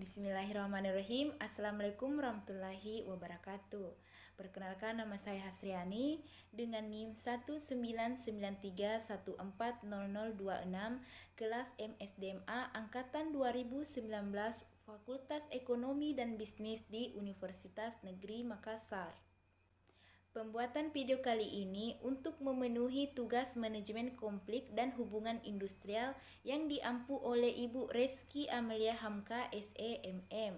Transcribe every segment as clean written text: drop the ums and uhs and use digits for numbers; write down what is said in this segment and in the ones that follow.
Bismillahirrahmanirrahim. Assalamualaikum warahmatullahi wabarakatuh. Perkenalkan, nama saya Hasriani dengan NIM 19931400026, kelas MSDMA angkatan 2019, Fakultas Ekonomi dan Bisnis di Universitas Negeri Makassar. Pembuatan video kali ini untuk memenuhi tugas manajemen konflik dan hubungan industrial yang diampu oleh Ibu Reski Amelia Hamka SEMM.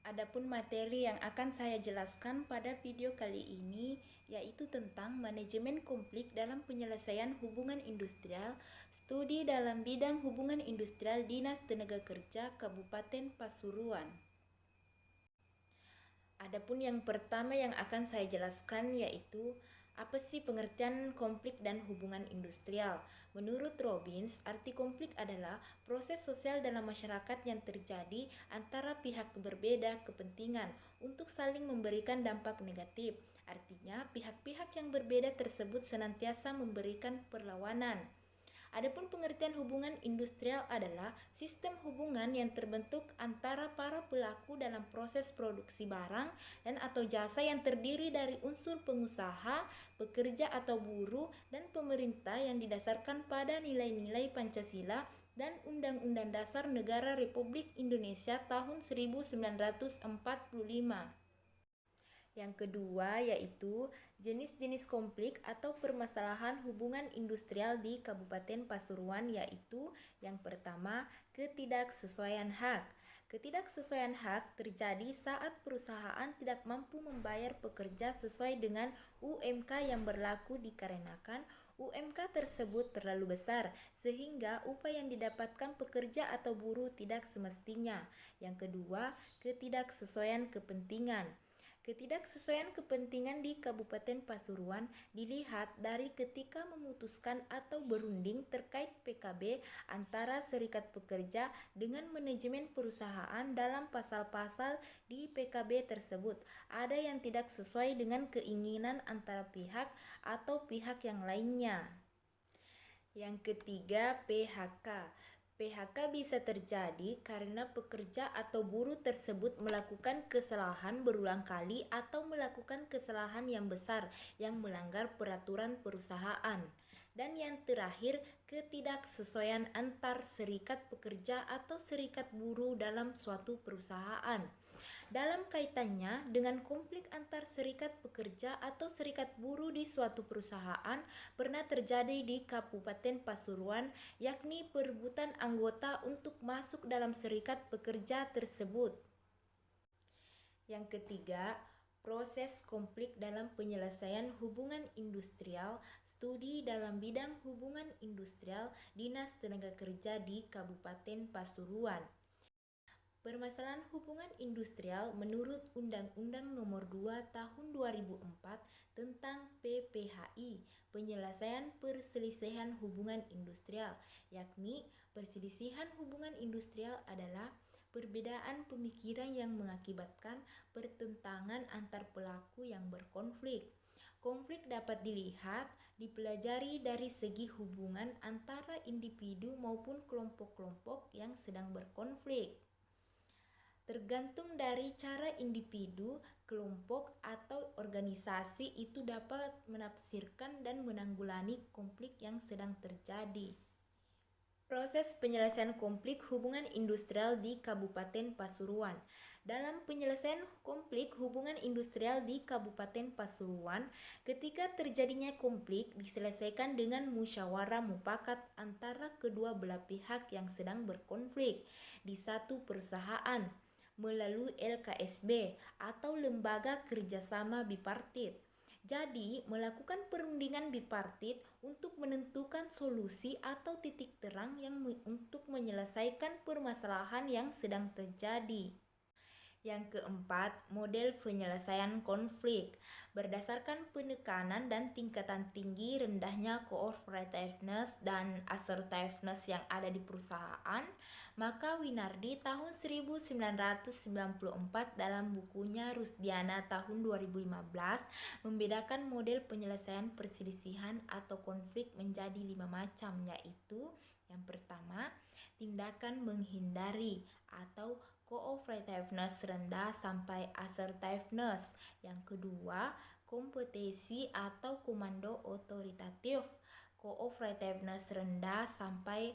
Adapun materi yang akan saya jelaskan pada video kali ini yaitu tentang manajemen konflik dalam penyelesaian hubungan industrial, studi dalam bidang hubungan industrial Dinas Tenaga Kerja Kabupaten Pasuruan. Adapun yang pertama yang akan saya jelaskan yaitu apa sih pengertian konflik dan hubungan industrial? Menurut Robbins, arti konflik adalah proses sosial dalam masyarakat yang terjadi antara pihak berbeda kepentingan untuk saling memberikan dampak negatif. Artinya, pihak-pihak yang berbeda tersebut senantiasa memberikan perlawanan. Adapun pengertian hubungan industrial adalah sistem hubungan yang terbentuk antara para pelaku dalam proses produksi barang dan atau jasa yang terdiri dari unsur pengusaha, pekerja atau buruh, dan pemerintah yang didasarkan pada nilai-nilai Pancasila dan Undang-Undang Dasar Negara Republik Indonesia tahun 1945. Yang kedua yaitu jenis-jenis konflik atau permasalahan hubungan industrial di Kabupaten Pasuruan, yaitu yang pertama, ketidaksesuaian hak. Ketidaksesuaian hak terjadi saat perusahaan tidak mampu membayar pekerja sesuai dengan UMK yang berlaku dikarenakan UMK tersebut terlalu besar sehingga upah yang didapatkan pekerja atau buruh tidak semestinya. Yang kedua, ketidaksesuaian kepentingan. Ketidaksesuaian kepentingan di Kabupaten Pasuruan dilihat dari ketika memutuskan atau berunding terkait PKB antara serikat pekerja dengan manajemen perusahaan dalam pasal-pasal di PKB tersebut. Ada yang tidak sesuai dengan keinginan antara pihak atau pihak yang lainnya. Yang ketiga, PHK. PHK bisa terjadi karena pekerja atau buruh tersebut melakukan kesalahan berulang kali atau melakukan kesalahan yang besar yang melanggar peraturan perusahaan. Dan yang terakhir, ketidaksesuaian antar serikat pekerja atau serikat buruh dalam suatu perusahaan. Dalam kaitannya dengan konflik antar serikat pekerja atau serikat buruh di suatu perusahaan pernah terjadi di Kabupaten Pasuruan, yakni perebutan anggota untuk masuk dalam serikat pekerja tersebut. Yang ketiga, proses konflik dalam penyelesaian hubungan industrial, studi dalam bidang hubungan industrial Dinas Tenaga Kerja di Kabupaten Pasuruan. Permasalahan hubungan industrial menurut Undang-Undang Nomor 2 Tahun 2004 tentang PPHI, penyelesaian perselisihan hubungan industrial, yakni perselisihan hubungan industrial adalah perbedaan pemikiran yang mengakibatkan pertentangan antar pelaku yang berkonflik. Konflik dapat dipelajari dari segi hubungan antara individu maupun kelompok-kelompok yang sedang berkonflik. Tergantung dari cara individu, kelompok, atau organisasi itu dapat menafsirkan dan menanggulangi konflik yang sedang terjadi. Proses penyelesaian konflik hubungan industrial di Kabupaten Pasuruan. Dalam penyelesaian konflik hubungan industrial di Kabupaten Pasuruan, ketika terjadinya konflik diselesaikan dengan musyawarah mufakat antara kedua belah pihak yang sedang berkonflik di satu perusahaan melalui LKSB atau Lembaga Kerjasama Bipartit. Jadi, melakukan perundingan bipartit untuk menentukan solusi atau titik terang untuk menyelesaikan permasalahan yang sedang terjadi. Yang keempat, model penyelesaian konflik. Berdasarkan penekanan dan tingkatan tinggi rendahnya cooperativeness dan assertiveness yang ada di perusahaan, maka Winardi tahun 1994 dalam bukunya Rusdiana tahun 2015 membedakan model penyelesaian perselisihan atau konflik menjadi 5 macam, yaitu yang pertama, tindakan menghindari atau Cooperativeness rendah sampai assertiveness. Yang kedua, kompetisi atau komando otoritatif. Cooperativeness rendah sampai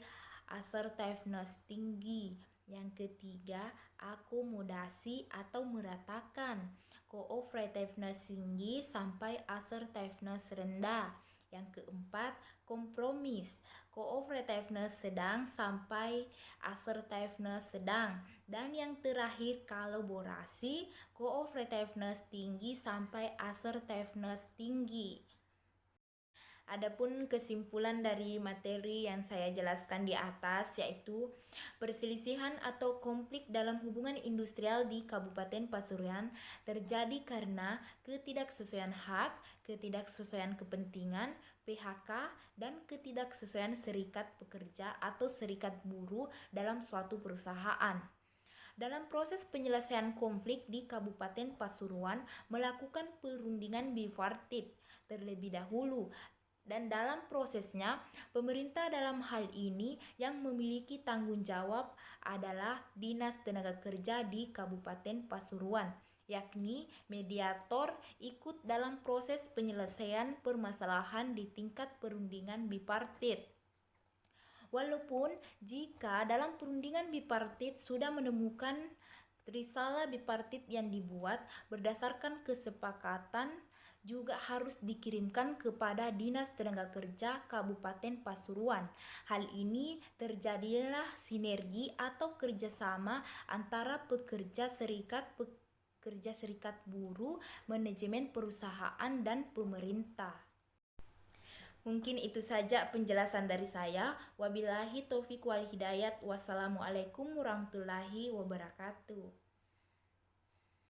assertiveness tinggi. Yang ketiga, akomodasi atau meratakan. Cooperativeness tinggi sampai assertiveness rendah. Yang keempat, kompromis. Cooperativeness sedang sampai assertiveness sedang. Dan yang terakhir, kolaborasi. Cooperativeness tinggi sampai assertiveness tinggi. Adapun kesimpulan dari materi yang saya jelaskan di atas yaitu perselisihan atau konflik dalam hubungan industrial di Kabupaten Pasuruan terjadi karena ketidaksesuaian hak, ketidaksesuaian kepentingan, PHK, dan ketidaksesuaian serikat pekerja atau serikat buruh dalam suatu perusahaan. Dalam proses penyelesaian konflik di Kabupaten Pasuruan melakukan perundingan bipartit terlebih dahulu, dan dalam prosesnya pemerintah dalam hal ini yang memiliki tanggung jawab adalah Dinas Tenaga Kerja di Kabupaten Pasuruan, yakni mediator ikut dalam proses penyelesaian permasalahan di tingkat perundingan bipartit. Walaupun jika dalam perundingan bipartit sudah menemukan risalah bipartit yang dibuat berdasarkan kesepakatan juga harus dikirimkan kepada Dinas Tenaga Kerja Kabupaten Pasuruan. Hal ini terjadilah sinergi atau kerjasama antara pekerja serikat buruh, manajemen perusahaan, dan pemerintah. Mungkin itu saja penjelasan dari saya. Wabillahi taufiq wal hidayat. Wassalamualaikum warahmatullahi wabarakatuh.